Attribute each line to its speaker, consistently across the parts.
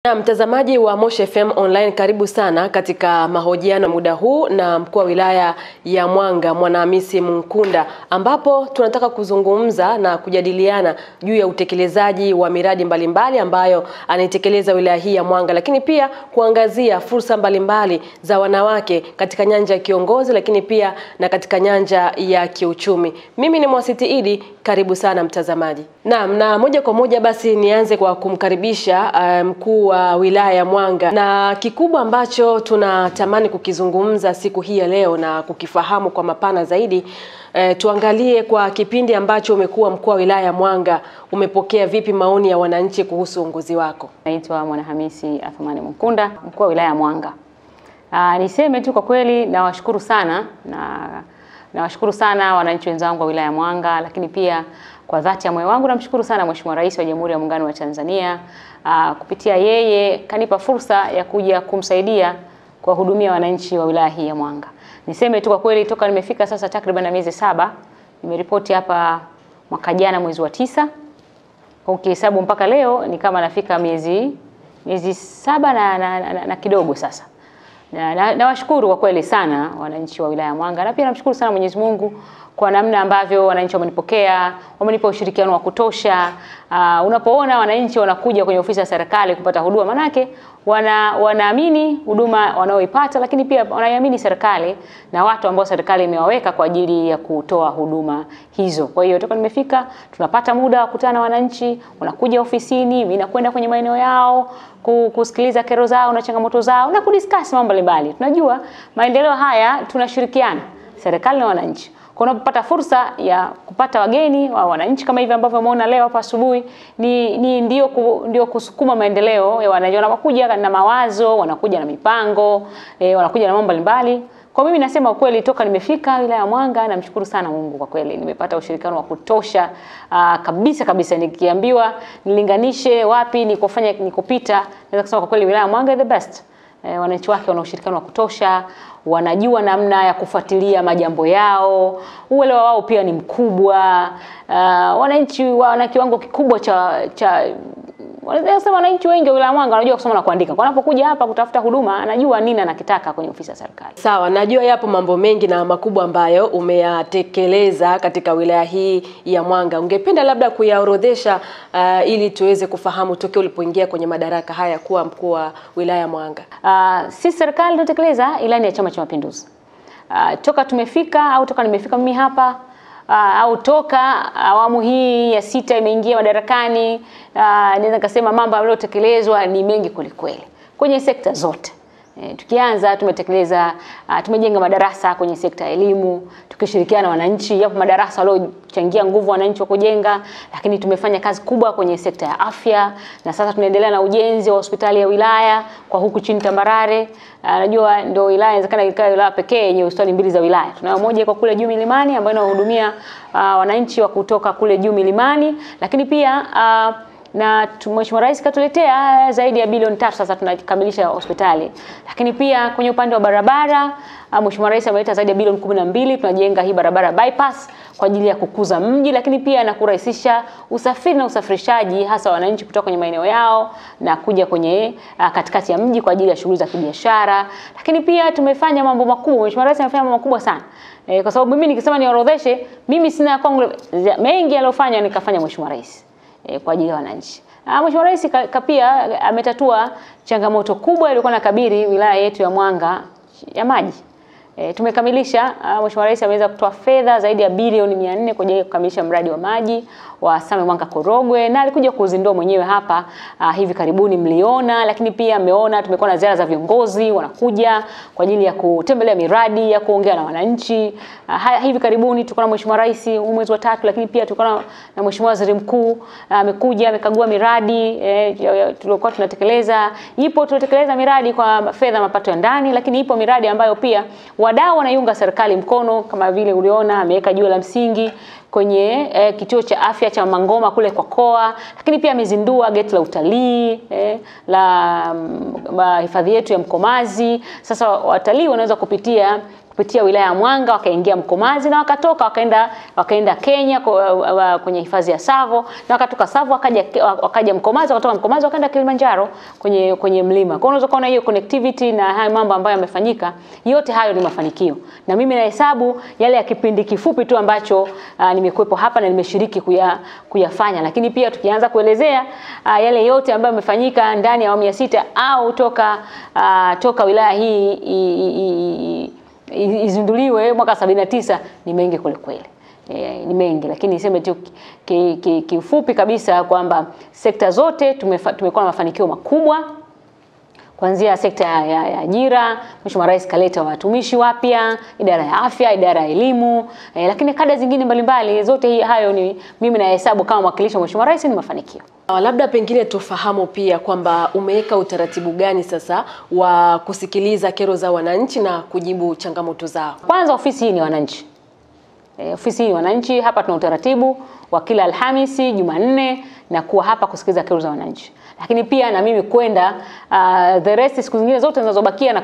Speaker 1: Na mtazamaji wa Moshi FM Online, karibu sana katika mahojiano muda huu na mkuu wa wilaya ya Mwanga Mwanahamisi Mkunda, ambapo tunataka kuzungumza na kujadiliana juu ya utekelezaji wa miradi mbalimbali ambayo anaitekeleza wilaya hii ya Mwanga, lakini pia kuangazia fursa mbalimbali za wanawake katika nyanja ya kiongozi, lakini pia na katika nyanja ya kiuchumi. Mimi ni Mwasiti Idi, karibu sana mtazamaji. Na moja kwa moja basi nianze kwa kumkaribisha mkuu wa wilaya ya Mwanga, na kikubwa ambacho tunatamani kukizungumza siku hii ya leo na kukifahamu kwa mapana zaidi, tuangalie kwa kipindi ambacho umekuwa mkuu wa wilaya ya Mwanga, umepokea vipi maoni ya wananchi kuhusu uongozi wako?
Speaker 2: Naitwa Mwanahamisi Athumani Mkunda, mkuu wa wilaya ya Mwanga. Niseme tu kwa kweli nawashukuru sana, nawashukuru sana wananchi wenzangu wa wilaya ya Mwanga, lakini pia kwa dhati ya moyo wangu namshukuru sana Mheshimiwa Rais wa Jamhuri ya Muungano wa Tanzania. Kupitia yeye kanipa fursa ya kuja kumsaidia kuwahudumia wananchi wa wilaya hii ya Mwanga. Niseme tu kwa kweli toka nimefika sasa takriban miezi 7, nimeripoti hapa mwaka jana mwezi wa 9. Kwa ukihesabu mpaka leo ni kama nafika miezi 7 na kidogo sasa. Nawashukuru kwa kweli sana wananchi wa wilaya ya Mwanga, na pia namshukuru sana Mwenyezi Mungu kwa namna ambavyo wananchi wamenipokea, wamenipa ushirikiano wa kutosha. Unapoona wananchi wanakuja kwenye ofisi ya serikali kupata huduma, manake wanaamini huduma wanaoipata, lakini pia wanaamini serikali na watu ambao serikali imewaweka kwa ajili ya kutoa huduma hizo. Kwa hiyo toka nimefika tunapata muda wa kukutana na wananchi, wanakuja ofisini, mimi nakwenda kwenye maeneo yao kusikiliza kero zao na changamoto zao na kudiscuss mambo mbalimbali. Tunajua maendeleo haya tunashirikiana serikali na wananchi. Kwa unapopata fursa ya kupata wageni wa wananchi kama hivi ambavyo umeona leo hapa asubuhi, ndio kusukuma maendeleo ya wananchi. Wanakuja na mawazo, wanakuja na mipango, wanakuja na mambo mbalimbali. Kwa mimi nasema ukweli toka nimefika wilaya ya Mwanga namshukuru sana Mungu kwa kweli. Nimepata ushirikiano wa kutosha kabisa. Nikiambiwa nilinganishe wapi nikopita, naweza kusema kwa kweli wilaya ya Mwanga the best. Wananchi wake wana ushirikiano wa kutosha, wanajua namna ya kufuatilia majambo yao, uelewa wao pia ni mkubwa. Wananchi wana kiwango kikubwa cha wanasema wananchi wengi wa wilaya Mwanga wanajua kusoma na kuandika. Kwa wanapokuja hapa kutafuta huduma, anajua nini anakitaka kwenye ofisi ya serikali.
Speaker 1: Sawa, najua yapo mambo mengi na makubwa ambayo umeyatekeleza katika wilaya hii ya Mwanga. Ungependa labda kuyaorodhesha ili tuweze kufahamu tokeo ulipoingia kwenye madaraka haya kuwa mkuu wa wilaya Mwanga?
Speaker 2: Sisi serikali tunatekeleza ilani ya Chama cha Mapinduzi. Toka nimefika mimi hapa, au toka awamu hii ya 6 imeingia madarakani, naweza kusema mambo yaliyotekelezwa ni mengi kweli kwenye sekta zote. Tukianza tumejenga madarasa kwenye sekta ya elimu tukishirikiana na wananchi. Yapo madarasa waliochangia nguvu wananchi wa kujenga, lakini tumefanya kazi kubwa kwenye sekta ya afya, na sasa tunaendelea na ujenzi wa hospitali ya wilaya kwa huku chini Tambarare. Najua ndio wilaya inawezekana ikawa wilaya pekee yenye hospitali 2 za wilaya. Tunayo moja kwa kule juu milimani ambayo inahudumia wananchi wa kutoka kule juu milimani, lakini pia na Mheshimiwa Rais katuletea zaidi ya bilioni 3 sasa tunakamilisha hospitali. Lakini pia kwenye upande wa barabara, Mheshimiwa Rais ameleta zaidi ya bilioni 12, tunajenga hii barabara bypass kwa ajili ya kukuza mji, lakini pia na kurahisisha usafiri na usafirishaji hasa wananchi kutoka kwenye maeneo yao na kuja kwenye katikati ya mji kwa ajili ya shughuli za kibiashara. Lakini pia tumefanya mambo makubwa. Mheshimiwa Rais amefanya mambo makubwa sana. Kwa sababu mimi nikisema niorodheshe, mimi sina kwangu mengi aliyofanya nikafanya Mheshimiwa Rais kwa ajili ya wananchi. Mheshimiwa Rais pia ametatua changamoto kubwa ilikuwa inakabili wilaya yetu ya Mwanga ya maji. Tumekamilisha, Mheshimiwa Rais ameweza kutoa fedha zaidi ya bilioni 400 kwa ajili ya kukamilisha mradi wa maji wa Same Mwanga Korogwe, na alikuja kuzindua mwenyewe hapa hivi karibuni, mliona. Lakini pia ameona tumekuwa na ziara za viongozi wanakuja kwa ajili ya kutembelea miradi, ya kuongea na wananchi. Hivi karibuni tulikuwa na Mheshimiwa Rais mwezi wa 3, lakini pia tulikuwa na Mheshimiwa Waziri Mkuu amekuja amekagua miradi tulikuwa tunatekeleza. Tunatekeleza miradi kwa fedha mapato ya ndani, lakini ipo miradi ambayo pia wadau wanaiunga serikali mkono, kama vile uliona ameweka jiwe la msingi kwenye kituo cha afya cha Mangoma kule kwa Koa, lakini pia amezindua geti la utalii la hifadhi yetu ya Mkomazi. Sasa watalii wanaweza kupitia kupitia wilaya ya Mwanga wakaingia Mkomazi na wakatoka wakaenda Kenya kwenye hifadhi ya Tsavo, na wakatoka Tsavo wakaja Mkomazi, wakatoka Mkomazi wakaenda Kilimanjaro kwenye mlima. Kwa hiyo unaweza kuona hiyo connectivity na haya mambo ambayo yamefanyika, yote hayo ni mafanikio. Na mimi nahesabu yale ya kipindi kifupi tu ambacho nimekuepo hapa na nimeshiriki kuyafanya, lakini pia tukianza kuelezea yale yote ambayo yamefanyika ndani ya awamu ya 6 au toka wilaya hii izinduliwe mwaka 79, ni mengi kweli. Ni mengi, lakini niseme tu kifupi kabisa kwamba sekta zote tumekuwa na mafanikio makubwa. Kuanzia sekta ya ajira, Mheshimiwa Rais kaleta watumishi wapya, idara ya afya, idara ya elimu, lakini kada zingine mbalimbali, zote hayo ni mimi nahesabu kama mwakilishi wa Mheshimiwa Rais ni mafanikio.
Speaker 1: Labda pengine tufahamu pia kwamba umeweka utaratibu gani sasa wa kusikiliza kero za wananchi na kujibu changamoto zao.
Speaker 2: Kwanza ofisi hii ni wananchi. Ofisi hii ni wananchi, hapa tuna utaratibu wa kila Alhamisi, Jumanne na kuwa hapa kusikiliza kero za wananchi. Lakini pia na mimi kwenda the rest siku zingine zote zinazobakia na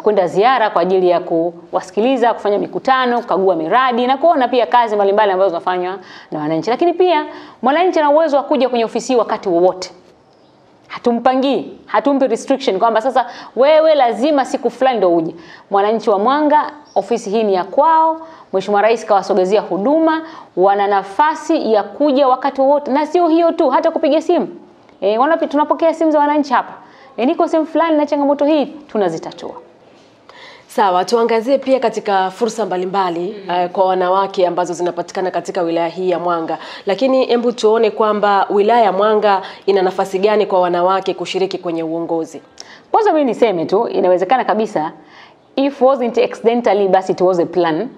Speaker 2: kwenda ziara kwa ajili ya kuwasikiliza, kufanya mikutano, kukagua miradi na kuona pia kazi mbalimbali ambazo zinafanywa na wananchi. Lakini pia mwananchi ana uwezo wa kuja kwenye ofisi wakati wowote. Hatumpi restriction kwamba sasa wewe lazima siku fulani ndio uje. Mwananchi wa Mwanga, ofisi hii ni ya kwao. Mheshimiwa Rais kawasogezea huduma, wana nafasi ya kuja wakati wote, na sio hiyo tu, hata kupiga simu. Tunapokea simu za wananchi hapa. Niko sehemu fulani na changamoto hii, tunazitatua.
Speaker 1: Sawa, tuangazie pia katika fursa mbalimbali kwa wanawake ambazo zinapatikana katika wilaya hii ya Mwanga. Lakini hebu tuone kwamba wilaya ya Mwanga ina nafasi gani kwa wanawake kushiriki kwenye uongozi.
Speaker 2: Kwanza mimi niseme tu, inawezekana kabisa, if wasn't accidentally, basi it was a plan.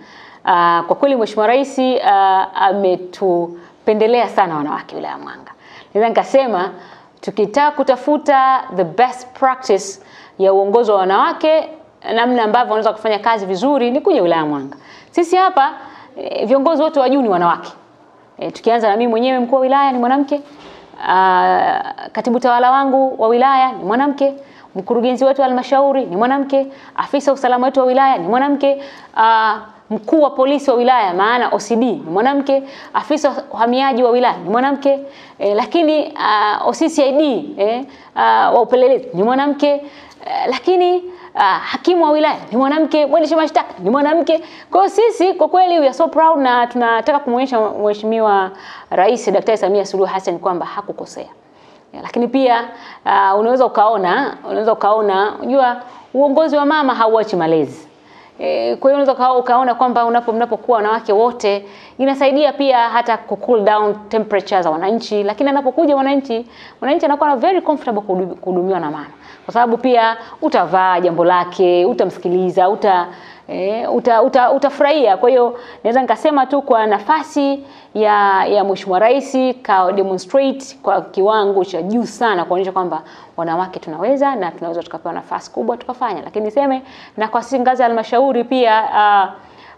Speaker 2: Kwa kweli Mheshimiwa Rais ametupendelea sana wanawake wilaya ya Mwanga. Naweza nikasema tukitaka kutafuta the best practice ya uongozi wa wanawake, namna ambavyo wanaweza kufanya kazi vizuri, ni kuja wilaya ya Mwanga. Sisi hapa viongozi wote wa juu ni wanawake. Tukianza na mimi mwenyewe, mkuu wa wilaya ni mwanamke, katibu tawala wangu wa wilaya ni mwanamke, mkurugenzi wetu wa halmashauri ni mwanamke, afisa usalama wetu wa wilaya ni mwanamke, mkuu wa polisi wa wilaya maana OCD ni mwanamke, afisa uhamiaji wa wilaya ni mwanamke, lakini OCCID wa upelelezi ni mwanamke, lakini hakimu wa wilaya ni mwanamke, mwendesha mashtaka ni mwanamke. Kwa sisi kwa kweli we are so proud, na tunataka kumuonyesha Mheshimiwa Rais Daktari Samia Suluhu Hassan kwamba hakukosea. Lakini pia unaweza ukaona unajua uongozi wa mama hauachi malezi. Kwa hiyo unaweza ukaona kwamba mnapokuwa wanawake wote inasaidia pia hata ku cool down temperature za wananchi, lakini anapokuja wananchi anakuwa very comfortable kuhudumiwa na mama. Kwa sababu pia utavaa jambo lake, utamsikiliza, utafurahia. Kwa hiyo naweza nikasema tu kwa nafasi ya Mheshimiwa Rais ka demonstrate kwa kiwango cha juu sana kuonyesha kwamba wanawake tunaweza na tunaweza tukapewa nafasi kubwa tukafanya. Lakini niseme na kwa sisi ngazi ya halmashauri pia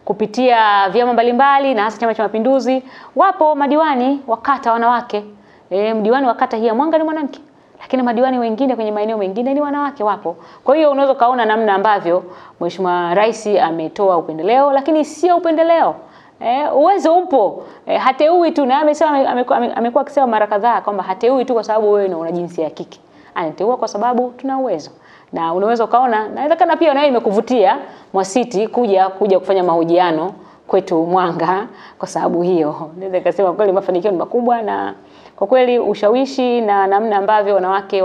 Speaker 2: kupitia vyama mbalimbali na hasa Chama cha Mapinduzi, wapo madiwani wa kata wanawake. Mdiwani wa kata hii ya Mwanga ni mwanamke, lakini madiwani wengine kwenye maeneo mengine ni wanawake wapo. Kwa hiyo unaweza kaona namna ambavyo Mheshimiwa Rais ametoa upendeleo, lakini sio upendeleo. Uwezo upo. Hateui tu, na amekuwa akisema mara kadhaa kwamba hateui tu kwa sababu wewe una jinsia ya kike. Anateua kwa sababu tuna uwezo. Na unaweza kaona, inawezekana pia nayo imekuvutia Mwasiti kuja kufanya mahojiano kwetu Mwanga kwa sababu hiyo. Naweza kusema kweli mafanikio ni makubwa, na kwa kweli ushawishi na namna ambavyo wanawake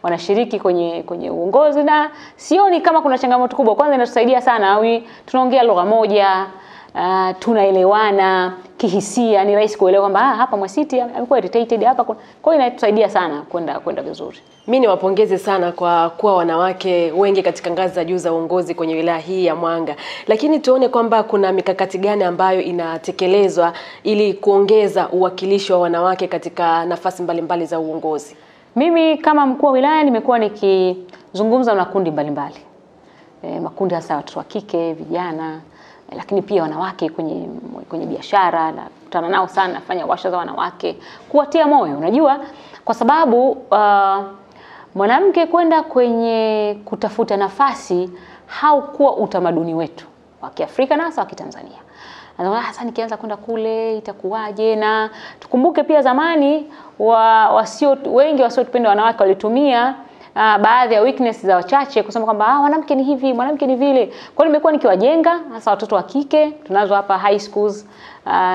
Speaker 2: wanashiriki kwenye uongozi, na sioni kama kuna changamoto kubwa. Kwanza inatusaidia sana, tunaongea lugha moja, tunaelewana kihisia, ni rahisi kuelewa kwamba hapa Mwasiti amekuwa irritated hapa. Kwa hiyo inatusaidia sana kwenda vizuri.
Speaker 1: Mimi niwapongeze sana kwa kuwa wanawake wengi katika ngazi za juu za uongozi kwenye wilaya hii ya Mwanga. Lakini tuone kwamba kuna mikakati gani ambayo inatekelezwa ili kuongeza uwakilishi wa wanawake katika nafasi mbalimbali za uongozi.
Speaker 2: Mimi kama mkuu wa wilaya nimekuwa nikizungumza na makundi mbalimbali. Makundi hasa watoto wa kike, vijana, lakini pia wanawake kwenye biashara, na kutana nao sana, nafanya washa za wanawake kuwatia moyo. Unajua kwa sababu mwanamke kwenda kwenye kutafuta nafasi haukuwa utamaduni wetu. wa Kiafrika na hasa wa Kitanzania. Sasa nikianza kwenda kule itakuwaje? Na tukumbuke pia zamani wengi wasiotupenda wanawake walitumia baadhi ya weakness za wachache kusema kwamba mwanamke ni hivi, mwanamke ni vile. Kwa hiyo nimekuwa nikiwajenga hasa watoto wa kike. Tunazo hapa high schools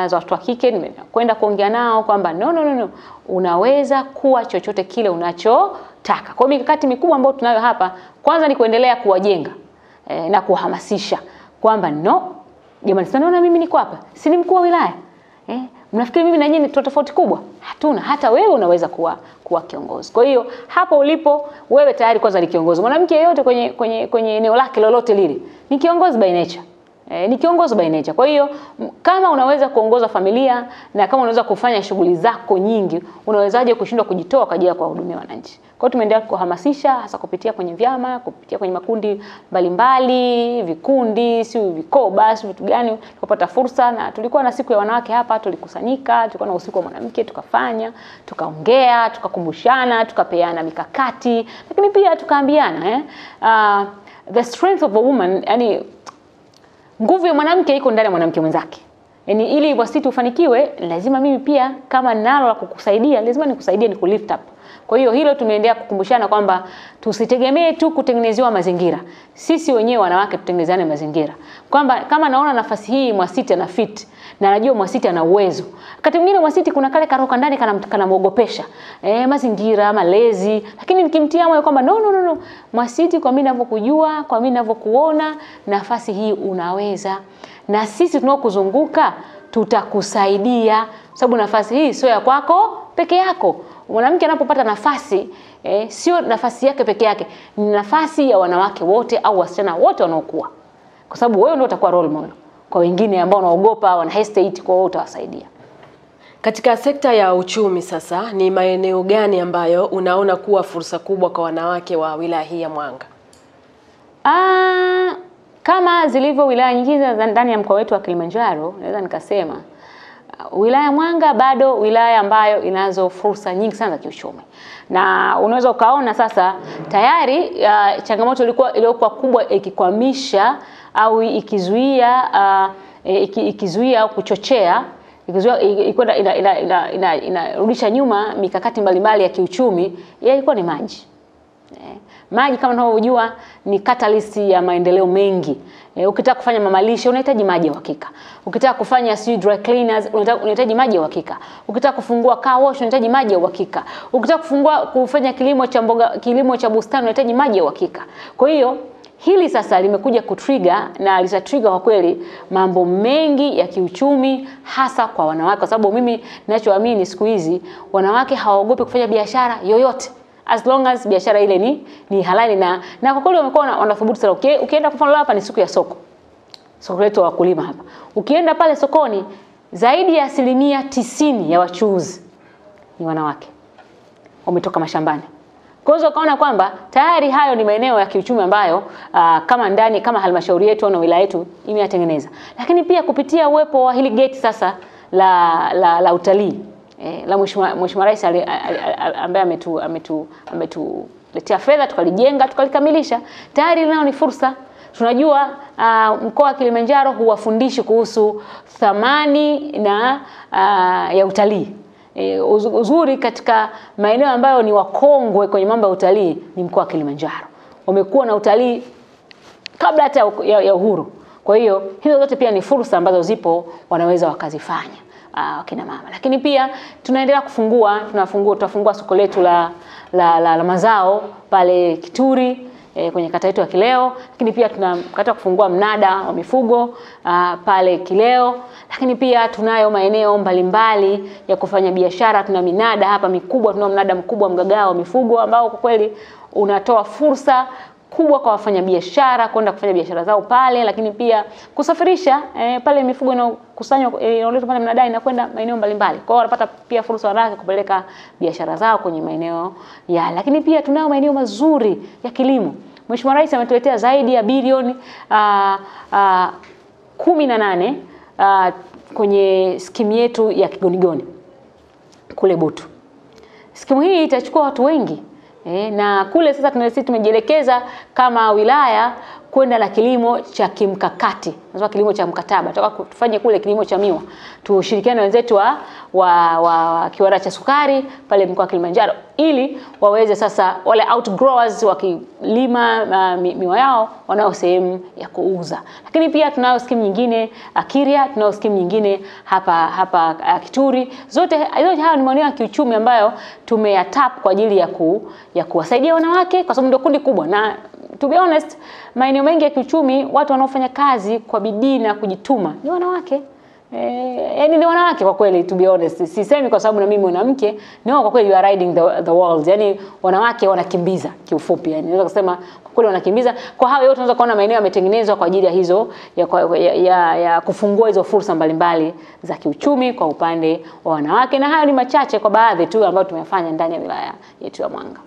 Speaker 2: za watoto wa kike, nimekwenda kuongea nao kwamba no, unaweza kuwa chochote kile unachotaka. Kwa hiyo mikakati mikubwa ambayo tunayo hapa, kwanza ni kuendelea kuwajenga na kuhamasisha kwamba jamani, sinaona mimi niko hapa, si ni mkuu wa wilaya. Mnafikiri mimi na nyinyi ni tofauti kubwa? Hatuna. Hata wewe unaweza kuwa kiongozi. Kwa hiyo hapo ulipo wewe tayari kwanza ni kiongozi. Mwanamke yeyote kwenye eneo lake lolote lile ni kiongozi by nature. Ni kiongozi by nature. Kwa hiyo kama unaweza kuongoza familia na kama unaweza kufanya shughuli zako nyingi, unawezaje kushindwa kujitoa kwa ajili ya kuwahudumia wananchi? Kwa hiyo tumeendelea kuhamasisha hasa kupitia kwenye vyama, kupitia kwenye makundi mbalimbali, vikundi, si vikoba, si vitu gani, tukapata fursa. Na tulikuwa na siku ya wanawake hapa, tulikusanyika, tulikuwa na usiku wa mwanamke, tukafanya, tukaongea, tukakumbushana, tukapeana mikakati, lakini pia tukaambiana the strength of a woman, yani nguvu ya mwanamke iko ndani ya mwanamke mwenzake. Yaani ili wasiti ufanikiwe, lazima mimi pia kama nalo la kukusaidia, lazima nikusaidie, ni kulift up. Kwa hiyo hilo tumeendelea kukumbushana kwamba tusitegemee tu kutengenezewa mazingira. Sisi wenyewe wanawake tutengenezane mazingira. Kwamba kama naona nafasi hii Mwasiti ana fit na najua Mwasiti ana uwezo. Wakati mwingine Mwasiti kuna kale karoka ndani kanamuogopesha. Mazingira, malezi, lakini nikimtia moyo kwamba no. Mwasiti, kwa mimi ninavyokujua, kwa mimi ninavyokuona, nafasi hii unaweza. Na sisi tunaokuzunguka tutakusaidia, sababu nafasi hii sio ya kwako peke yako. Mwanamke anapopata nafasi, sio nafasi yake peke yake, ni nafasi ya wanawake wote au wasichana wote wanaokuwa. Kwa sababu wewe ndio utakuwa role model kwa wengine ambao wanaogopa, wana hesitate, kwa wewe utawasaidia.
Speaker 1: Katika sekta ya uchumi sasa, ni maeneo gani ambayo unaona kuwa fursa kubwa kwa wanawake wa wilaya hii ya Mwanga?
Speaker 2: Kama zilivyo wilaya nyingine za ndani ya mkoa wetu wa Kilimanjaro, naweza nikasema wilaya ya Mwanga bado wilaya ambayo inazo fursa nyingi sana za kiuchumi. Na unaweza ukaona sasa tayari changamoto iliyokuwa kubwa ikikwamisha au ikizuia au kuchochea, inarudisha nyuma mikakati mbalimbali ya kiuchumi, ilikuwa ni maji. Maji kama tunavyojua ni catalyst ya maendeleo mengi. Ukitaka kufanya mamalishe unahitaji maji ya uhakika. Ukitaka kufanya dry cleaners unahitaji maji ya uhakika. Ukitaka kufungua car wash unahitaji maji ya uhakika. Ukitaka kufanya kilimo cha mboga, kilimo cha bustani unahitaji maji ya uhakika. Kwa hiyo hili sasa limekuja kutrigger na litatrigger kwa kweli mambo mengi ya kiuchumi hasa kwa wanawake, kwa sababu mimi ninachoamini siku hizi wanawake hawaogopi kufanya biashara yoyote, as long as biashara ile ni halali. Na kwa kweli wamekuwa wanathubutu sana. Ukienda kwa mfano hapa ni siku ya soko letu wa wakulima hapa, ukienda pale sokoni zaidi ya 90% ya wachuuzi ni wanawake, wametoka mashambani. Kwa hiyo ukaona kwamba tayari hayo ni maeneo ya kiuchumi ambayo kama halmashauri yetu au wilaya yetu imeyatengeneza. Lakini pia kupitia uwepo wa hili gate sasa la utalii la Mheshimiwa Rais ambaye ametuletea fedha, tukalijenga, tukalikamilisha, tayari nao ni fursa. Tunajua mkoa wa Kilimanjaro huwafundishi kuhusu thamani ya utalii. Uzuri katika maeneo ambayo ni wakongwe kwenye mambo ya utalii ni mkoa wa Kilimanjaro. Wamekuwa na utalii kabla hata ya uhuru. Kwa hiyo hizo zote pia ni fursa ambazo zipo, wanaweza wakazifanya wakina mama. Lakini pia tunaendelea tutafungua soko letu la mazao pale Kituri kwenye kata yetu ya Kileo. Lakini pia tunakata kufungua mnada wa mifugo pale Kileo. Lakini pia tunayo maeneo mbalimbali ya kufanya biashara. Tuna minada hapa mikubwa, tuna mnada mkubwa Mgagao wa mifugo ambao kwa kweli unatoa fursa kubwa kwa wafanyabiashara kwenda kufanya biashara zao pale, lakini pia kusafirisha pale mifugo inayokusanywa inaletwa pale mnadani na kwenda maeneo mbalimbali. Kwa hiyo wanapata pia fursa wanawake kupeleka biashara zao kwenye maeneo ya. Lakini pia tunayo maeneo mazuri ya kilimo. Mheshimiwa Rais ametuletea zaidi ya bilioni 18 kwenye skimu yetu ya Kigonigoni kule Butu. Skimu hii itachukua watu wengi. Na kule sasa sisi tumejielekeza kama wilaya kwenda na kilimo cha kimkakati. Nasema kilimo cha mkataba. Tunataka tufanye kule kilimo cha miwa. Tushirikiane na wenzetu wa kiwanda cha sukari pale mkoa wa Kilimanjaro ili waweze sasa wale outgrowers wakilima miwa yao wanao sehemu ya kuuza. Lakini pia tunayo skimu nyingine Kiria, tunayo skimu nyingine hapa Kituri. Zote haya ni maeneo ya kiuchumi ambayo tumeyatap kwa ajili ya kuwasaidia wanawake kwa sababu ndio kundi kubwa, na to be honest maeneo mengi ya kiuchumi watu wanaofanya kazi kwa bidii na kujituma ni wanawake. Yani ni wanawake kwa kweli, to be honest. Sisemi kwa sababu na mimi mwanamke, no, kwa kweli you are riding the world. Yani wanawake wanakimbiza kiufupi, yani naweza kusema kwa kweli wanakimbiza. Kwa hao yote tunaweza kuona maeneo yametengenezwa kwa ajili ya hizo ya kufungua hizo fursa mbalimbali za kiuchumi kwa upande wa wanawake, na hayo ni machache kwa baadhi tu ambayo tumefanya ndani ya wilaya yetu ya Mwanga.